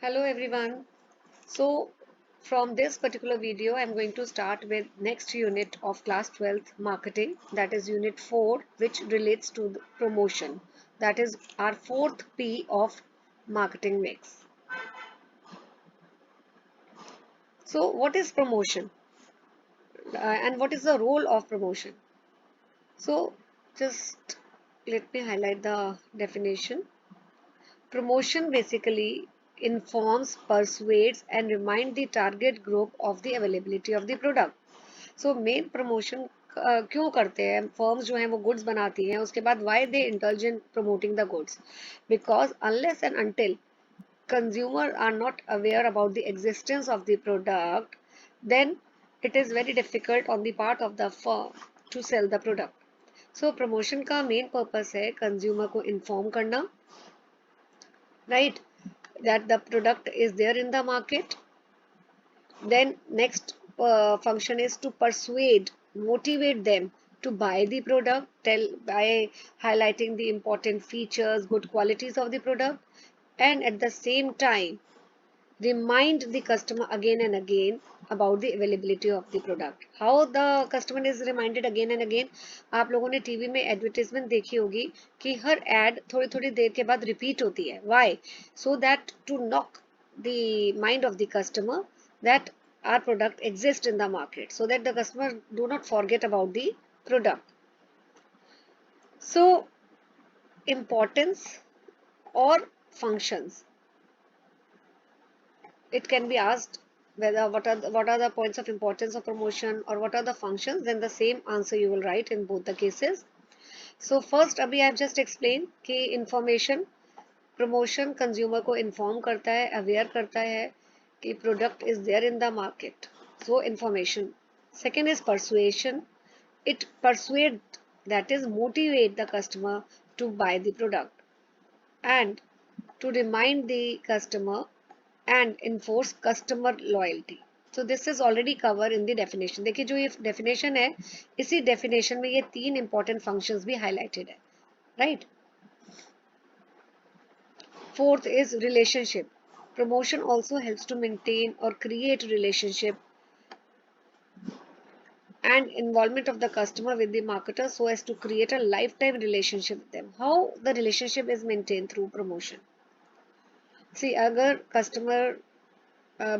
Hello everyone. So from this particular video I'm going to start with next unit of class 12th marketing, that is unit 4, which relates to the promotion. That is our fourth P of marketing mix. So what is promotion and what is the role of promotion? So just let me highlight the definition. Promotion basically informs, persuades and remind the target group of the availability of the product. So main promotion क्यों करते हैं firms जो हैं वो goods बनाती हैं उसके बाद why they indulge in promoting the goods, because unless and until consumers are not aware about the existence of the product, then it is very difficult on the part of the firm to sell the product. So promotion का main purpose है consumer को inform करना, right, that the product is there in the market. Then next function is to persuade, motivate them to buy the product, tell by highlighting the important features, good qualities of the product, and at the same time remind the customer again and again about the availability of the product. How the customer is reminded again and again? आप लोगों ने TV में advertisement देखी होगी कि हर add थोड़ी थोड़ी देर के बाद रिपीट होती है. Why? So that to knock the mind of the customer that our product exists in the market, so that the customer do not forget about the product. So importance or functions, it can be asked whether what are the points of importance of promotion or what are the functions, then the same answer you will write in both the cases. So first अभी I have just explained कि information, promotion consumer को inform करता है, aware करता है कि product is there in the market, so information. Second is persuasion, it persuade, that is motivate the customer to buy the product, and to remind the customer and enforce customer loyalty. So this is already covered in the definition. देखिए जो ये definition है, इसी definition में ये तीन important functions भी highlighted है, right? Fourth is relationship. Promotion also helps to maintain or create relationship and involvement of the customer with the marketer so as to create a lifetime relationship with them. How the relationship is maintained through promotion? See, अगर customer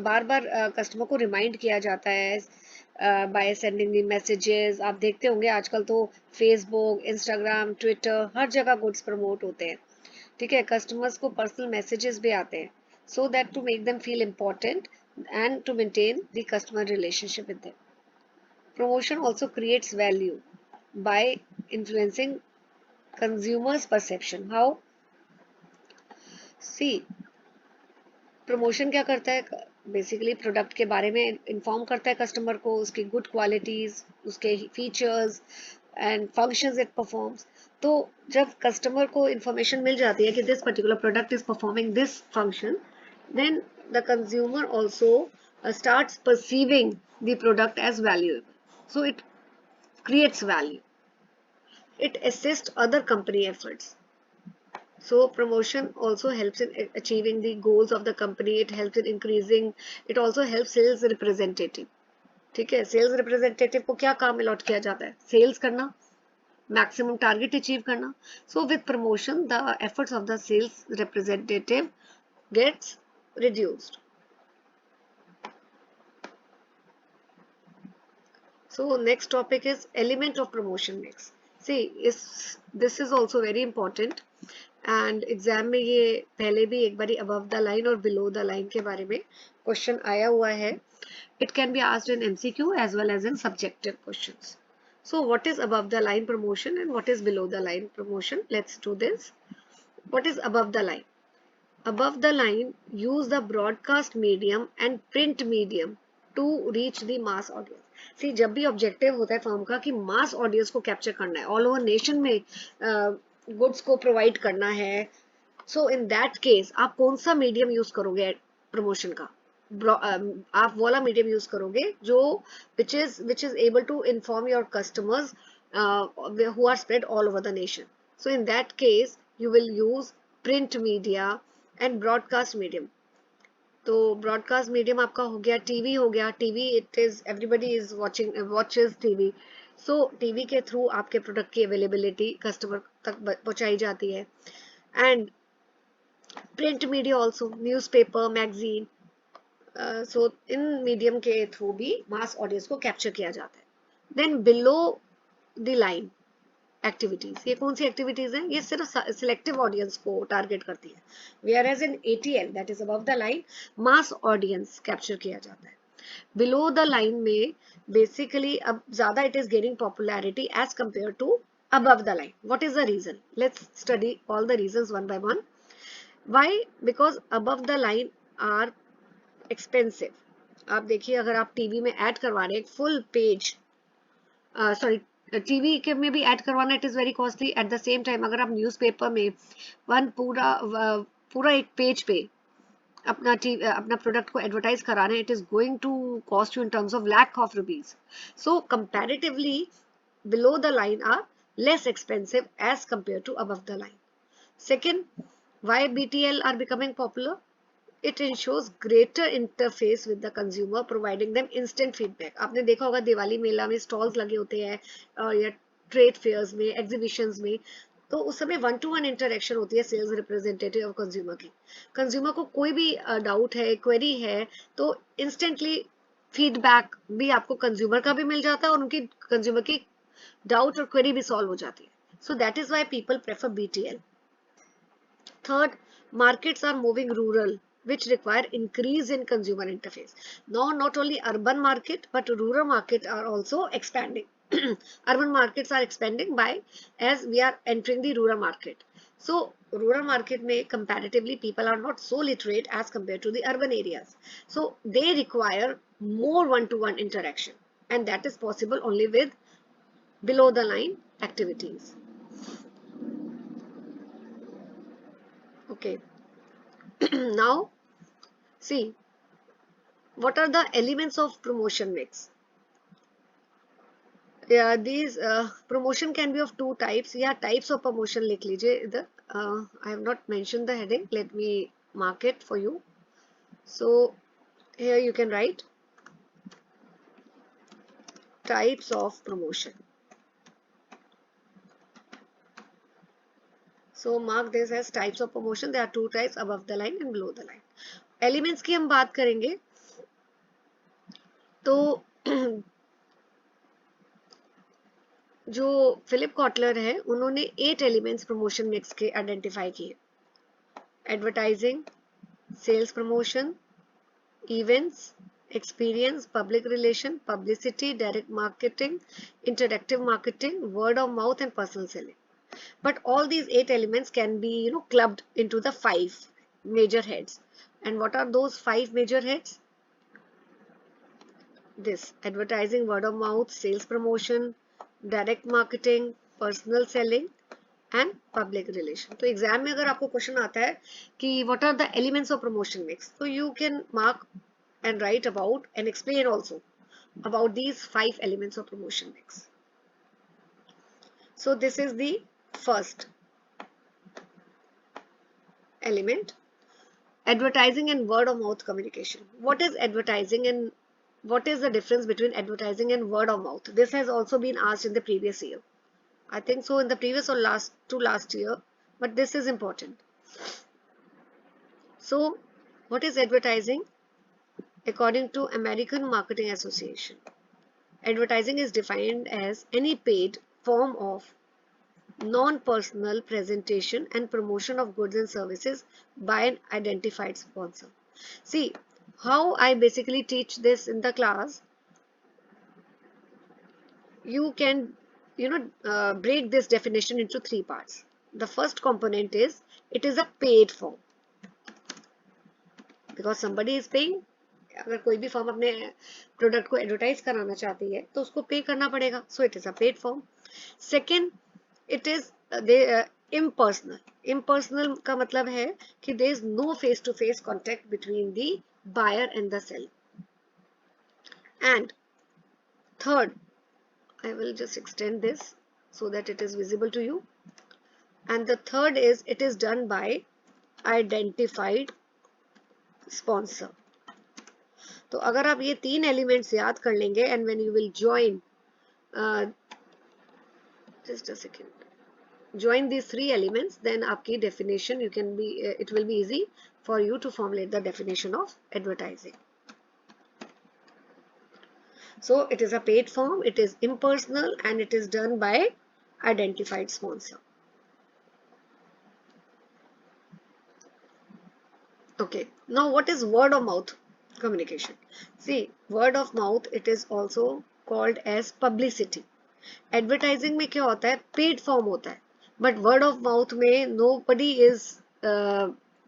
बार बार customer को remind किया जाता है by sending the messages. आप देखते होंगे आजकल तो फेसबुक, इंस्टाग्राम, ट्विटर, हर जगह गुड्स प्रमोट होते हैं. ठीक है, कस्टमर्स को पर्सनल मैसेजेस भी आते हैं so that to make them feel important and to maintain the customer relationship with them. Promotion also creates value by influencing consumers perception. How? See, promotion क्या करता है? बेसिकली प्रोडक्ट के बारे में इन्फॉर्म करता है कस्टमर को, उसकी गुड क्वालिटीज, उसके features and functions it performs. तो जब कस्टमर को इंफॉर्मेशन मिल जाती है कि this particular product is performing this function, then the consumer also starts perceiving the product as valuable. So it creates value. It assists other company efforts. So promotion also helps in achieving the goals of the company. It helps in increasing. It also helps sales representative. ठीक है, sales representative को क्या काम allot किया जाता है? Sales करना, maximum target achieve करना. So with promotion the efforts of the sales representative gets reduced. So next topic is element of promotion mix. See, this is also very important. And exam में ये पहले भी एक बारी above the line और below the line के बारे में क्वेश्चन आया हुआ है. It can be asked in MCQ as well as in subjective questions. So what is above the line promotion and what is below the line promotion? Let's do this. What is above the line? Above the line, use the broadcast medium and print medium to reach the mass audience. See, जब भी objective होता है firm का कि मास audience को capture करना है, all over nation में गुड्स को प्रोवाइड करना है, सो इन दैट केस आप कौन सा मीडियम यूज करोगे प्रमोशन का? आप वाला मीडियम यूज करोगे जो which is able to inform your customers who are spread all over the nation. So in that case, you will use print media and broadcast medium. तो broadcast medium आपका हो गया, TV हो गया, TV it is everybody is watching watches TV, so TV के through आपके product की availability customer तक पहुंचाई जाती है. And print media also, newspaper, magazine, so इन मीडियम के थ्रू भी मास ऑडियंस को कैप्चर किया जाता है. Then below the line activities, ये कौन सी एक्टिविटीज हैं? ये सिर्फ सिलेक्टिव ऑडियंस को टारगेट करती है. Whereas in ATL that is above the line, mass audience capture किया जाता है. बिलो द लाइन में बेसिकली अब ज्यादा it is gaining popularity as compared to above the line. What is the reason? Let's study all the reasons one by one. Why? Because above the line are expensive. आप देखिए, अगर आप TV में add करवा रहे हैं full page, sorry TV के में भी ऐड करवाना, it is very costly. At the same time अगर आप न्यूज़पेपर में वन पूरा एक पेज पे अपना प्रोडक्ट को एडवर्टाइज करा रहे हैं, it is going to cost you in terms of lakh of rupees. So comparatively below the line are less expensive as compared to above the line. Second, why BTL are becoming popular? It ensures greater interface with the consumer, providing them instant feedback. आपने देखा होगा दिवाली मेला में stalls लगे होते हैं, या trade fears में, exhibitions में, तो उस समय 1-to-1 इंटरेक्शन होती है सेल्स रिप्रेजेंटेटिव और कंज्यूमर की. कंज्यूमर को कोई भी डाउट है, क्वेरी है, तो इंस्टेंटली फीडबैक भी आपको कंज्यूमर का भी मिल जाता है और उनकी कंज्यूमर की डाउट और क्वेरी भी सॉल्व हो जाती है. So that is why people prefer BTL. Third, markets are moving rural, which require increase in consumer interface. Now, not only urban market, but rural market are also expanding. Urban markets are expanding by as we are entering the rural market. So, rural market may comparatively people are not so literate as compared to the urban areas. So, they require more one-to-one interaction, and that is possible only with below the line activities. Okay. Now, see, what are the elements of promotion mix? Yeah, these promotion can be of two types. Yeah, types of promotion लिख लीजिए इधर. I have not mentioned the heading. Let me mark it for you. So here you can write types of promotion. So mark this as types of promotion. There are two types, above the line and below the line. Elements की हम बात करेंगे तो जो Philip Kotler है उन्होंने 8 elements promotion mix के identify किए. Advertising, sales promotion, events, experience, public relation, publicity, direct marketing, interactive marketing, word of mouth and personal selling. But all these 8 elements can be clubbed into the 5 major heads. And what are those 5 major heads? This: advertising, word of mouth, sales promotion, direct marketing, personal selling and public relation. तो exam में अगर आपको question आता है कि what are the elements of promotion mix, so you can mark and write about and explain also about these 5 elements of promotion mix. So this is the first element, advertising and word of mouth communication. What is advertising and what is the difference between advertising and word of mouth? This has also been asked in the previous year. I think so in the previous or last year, but this is important. So what is advertising? According to American Marketing Association, advertising is defined as any paid form of non-personal presentation and promotion of goods and services by an identified sponsor. See, how I basically teach this in the class, you can break this definition into 3 parts. The first component is it is a paid form because somebody is paying. अगर कोई भी form अपने product को advertise कराना चाहती है तो उसको पे करना पड़ेगा, so it is a paid form. Second, it is impersonal. Impersonal का मतलब है कि there is no face to face contact between the buyer and the seller. And third, I will just extend this so that it is visible to you. And the third is it is done by identified sponsor. तो अगर आप ये 3 elements याद कर लेंगे and when you will join, just a second, join these 3 elements, then आपकी definition you can be it will be easy for you to formulate the definition of advertising. So it is a paid form, it is impersonal, and it is done by identified sponsor. Okay, now what is word of mouth communication? See, word of mouth, it is also called as publicity. Advertising में क्या होता है? Paid form होता है. But word of mouth में nobody is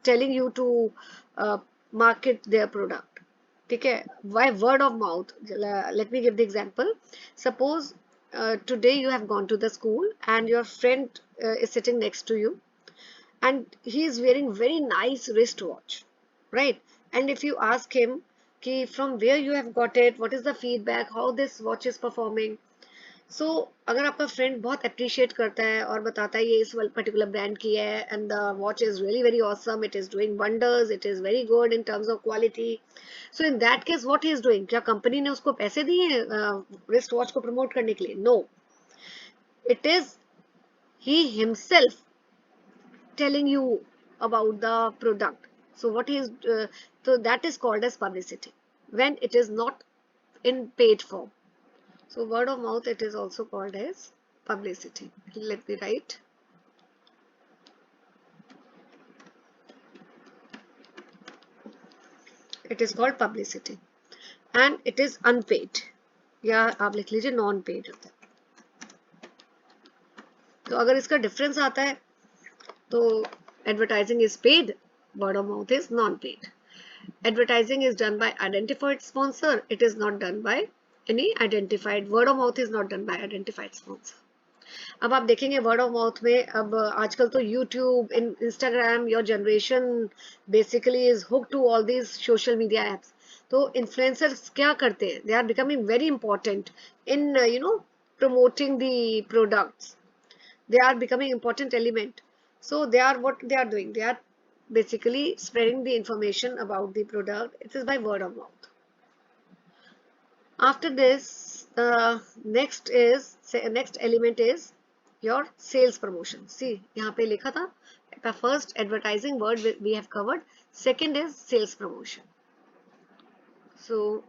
telling you to market their product. ठीक है? Why word of mouth? Let me give the example. Suppose today you have gone to the school and your friend is sitting next to you and he is wearing very nice wristwatch, right? And if you ask him कि from where you have got it, what is the feedback, how this watch is performing, सो अगर आपका friend बहुत appreciate करता है और बताता है ये इस पर्टिकुलर ब्रांड की है and the watch is really very awesome, it is doing wonders, it is very good in terms of quality, so in that case what he is doing, क्या कंपनी ने उसको पैसे दिए रिस्ट वॉच को promote करने के लिए? No, it is he himself telling you about the product. So what he is, so that is called as publicity when it is not in paid form. So word of mouth, it is also called as publicity. Let me write. It is called publicity and it is unpaid. या आप लिख लीजिए non paid होता है. तो अगर इसका difference आता है तो advertising is paid, word of mouth is non paid. Advertising is done by identified sponsor, it is not done by any identified, word of mouth is not done by identified sponsor. अब आप देखेंगे word of mouth में, अब आजकल तो YouTube, Instagram, your generation basically is hook to all these social media apps. तो influencers क्या करते हैं? They are becoming very important in promoting the products. They are becoming important element. So they are, what they are doing, they are basically spreading the information about the product. It is by word of mouth. After this, next element is your sales promotion. See, यहाँ पे लिखा था, the first advertising word we have covered. Second is sales promotion. So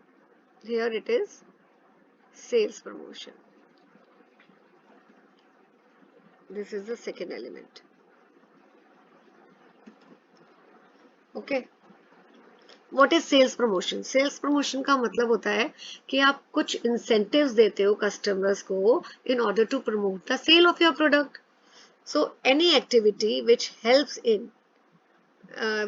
here it is sales promotion. This is the second element. Okay. What is sales promotion? Sales promotion का मतलब होता है कि आप कुछ incentives देते हो customers को in order to promote the sale of your product. So any activity which helps in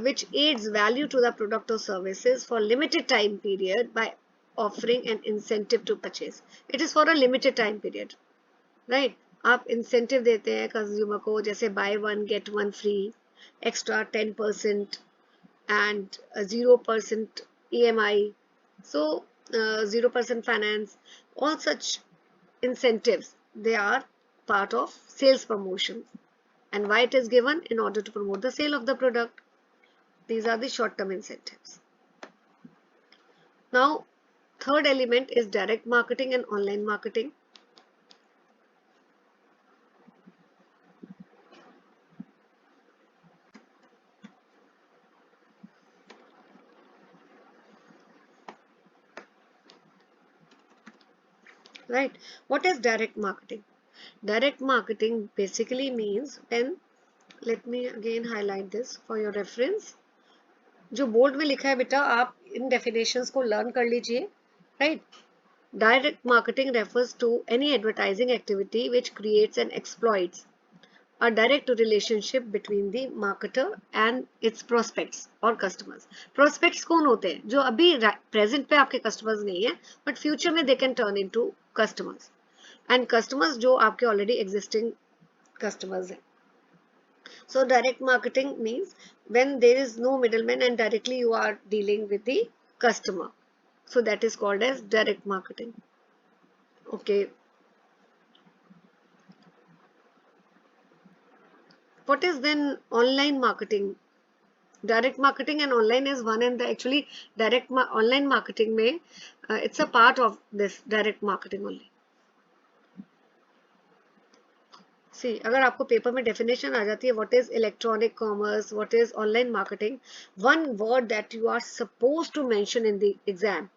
which aids value to the product or services for limited time period by offering an incentive to purchase. It is for a limited time period, right? आप incentive देते हैं consumer को, जैसे buy one get one free, extra 10% and 0% EMI, so 0% finance, all such incentives, they are part of sales promotion. And why it is given? In order to promote the sale of the product. These are the short-term incentives. Now, third element is direct marketing and online marketing. Right? What is direct marketing? Direct marketing basically means when, let me again highlight this for your reference. जो board में लिखा है बेटा, आप इन definitions को learn कर लीजिए, right? Direct marketing refers to any advertising activity which creates and exploits a direct relationship between the marketer and its prospects or customers. Prospects कौन होते हैं? जो अभी present पे आपके customers नहीं है, but future में they can turn into customers. And customers जो आपके already existing customers हैं. So direct marketing means when there is no middleman and directly you are dealing with the customer. So that is called as direct marketing. Okay. What is then online marketing direct marketing and online is one and actually direct online marketing में it's a part of this direct marketing only. See अगर आपको पेपर में definition आ जाती है what is electronic commerce, what is online marketing, one word that you are suppose to mention in the exam,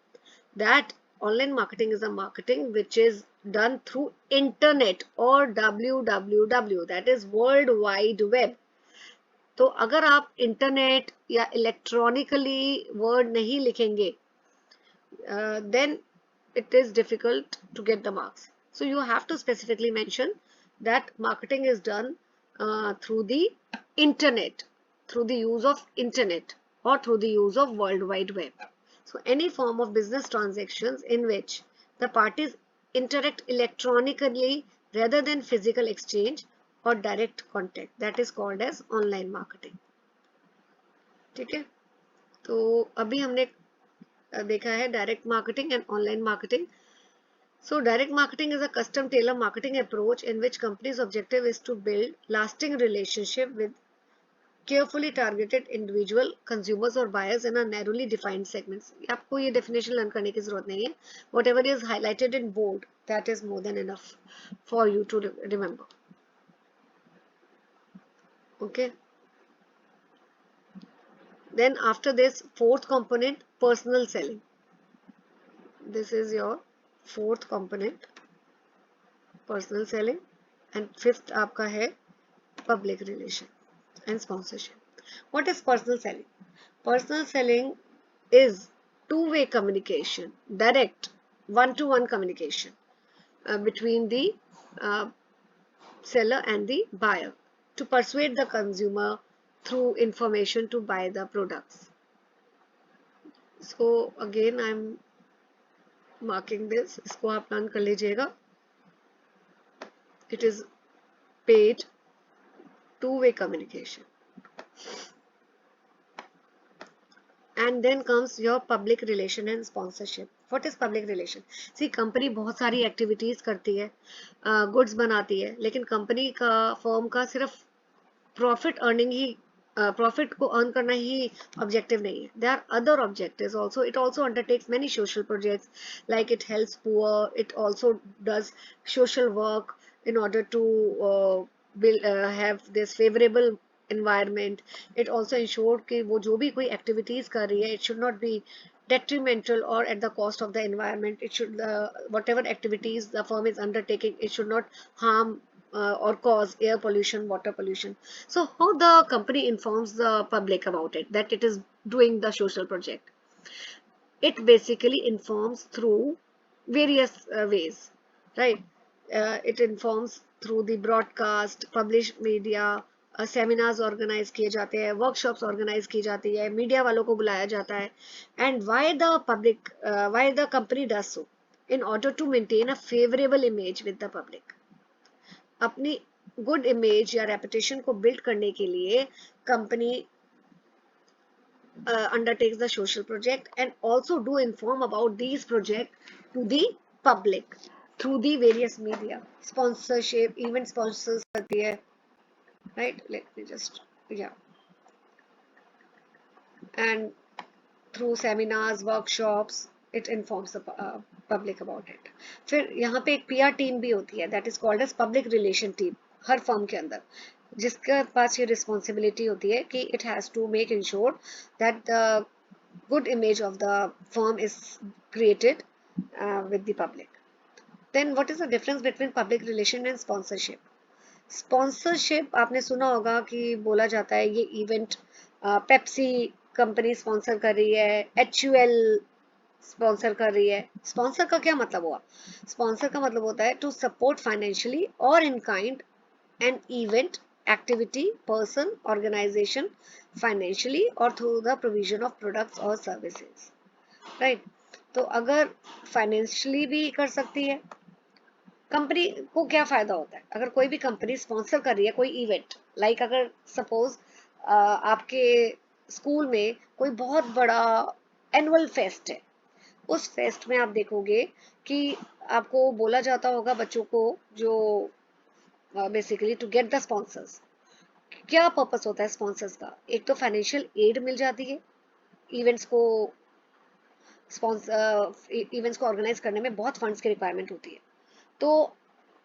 that online marketing is a marketing which is done through internet or www, that is world wide web. तो अगर आप internet या electronically word नहीं लिखेंगे then it is difficult to get the marks. So you have to specifically mention that marketing is done through the internet, through the use of internet or through the use of world wide web. So any form of business transactions in which the parties interact electronically rather than physical exchange or direct contact, that is called as online marketing. ठीक है, तो अभी हमने देखा है direct marketing and online marketing. So direct marketing is a custom tailor marketing approach in which company's objective is to build lasting relationship with carefully targeted individual consumers or buyers in a narrowly defined segments. आपको ये definition learn करने की जरूरत नहीं है. Whatever is highlighted in bold, that is more than enough for you to remember. Okay. Then after this, fourth component, personal selling. This is your fourth component, personal selling, and fifth आपका है public relation and sponsorship. What is personal selling? Personal selling is two-way communication, direct one-to-one communication between the uh, seller and the buyer to persuade the consumer through information to buy the products. So again I am marking this, इसको आप learn कर लीजिएगा. It is paid two-way communication. And then comes your public relation and sponsorship. What is public relation? See, company बहुत सारी activities करती है, goods बनाती है, लेकिन company का firm का सिर्फ profit earning ही profit को earn करना ही objective नहीं है. There are other objectives also. It also undertakes many social projects, like it helps poor. It also does social work in order to have this favorable environment. It also ensured कि वो जो भी कोई activities कर रही है, it should not be detrimental or at the cost of the environment. It should whatever activities the firm is undertaking, it should not harm or cause air pollution, water pollution. So how the company informs the public about it, that it is doing the social project? It basically informs through various ways, right? It informs through the broadcast, published media, seminars organize किए जाते हैं, workshops organize की जाती है, media वालों को बुलाया जाता है. And why the company does so? In order to maintain a favorable image with the public. अपनी गुड इमेज या रेपुटेशन को बिल्ड करने के लिए company undertakes the social project and also do inform about these project to the public through the various media. Sponsorship, event sponsors करती है, right? Let me just, yeah. And through seminars, workshops, it informs the public about it. फिर यहाँ पे एक PR team भी होती है, that is called as public relation team, her firm के अंदर, जिसके पास ये रिस्पॉन्सिबिलिटी होती है कि it has to make ensure that the good image of the firm is created with the public. Then what is the difference between public relation and sponsorship? Sponsorship आपने सुना होगा कि बोला जाता है ये इवेंट पेप्सी कंपनी स्पॉन्सर कर रही है, HUL स्पॉन्सर कर रही है. स्पॉन्सर का क्या मतलब हुआ? स्पॉन्सर का मतलब होता है to support financially or in kind an event, activity, person, organisation financially or through the provision of products or services, right? तो अगर फाइनेंशियली भी कर सकती है, कंपनी को क्या फायदा होता है अगर कोई भी कंपनी स्पॉन्सर कर रही है कोई इवेंट, लाइक अगर सपोज आपके स्कूल में कोई बहुत बड़ा एनुअल फेस्ट है, उस फेस्ट में आप देखोगे कि आपको बोला जाता होगा बच्चों को, जो basically to get the sponsors, क्या पर्पस होता है स्पॉन्सर्स का? एक तो फाइनेंशियल एड मिल जाती है, इवेंट्स को इवेंट्स को ऑर्गेनाइज करने में बहुत फंड्स की रिक्वायरमेंट होती है, तो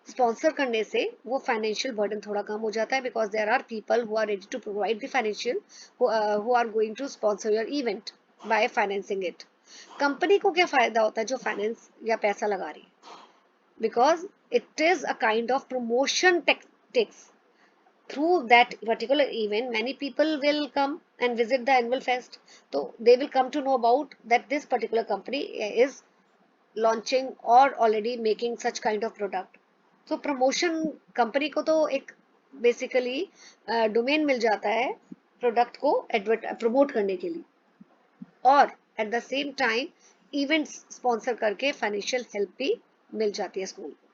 स्पॉन्सर करने से वो फाइनेंशियल बर्डन थोड़ा कम हो जाता है, because there are people who are ready to provide the financial, who are going to sponsor your event by financing it. Company को क्या फायदा होता है जो फाइनेंस या पैसा लगा रही है? Because it is a kind of promotion tactics. Through that particular event, many people will come and visit the annual fest, so they will come to know about that this particular company is launching or already making such kind of product. So promotion, company को तो एक basically domain मिल जाता है product को promote करने के लिए, और at the same time events sponsor करके फाइनेंशियल हेल्प भी मिल जाती है स्कूल को,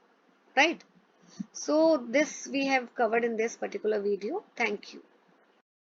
right? So this we have covered in this particular video. Thank you.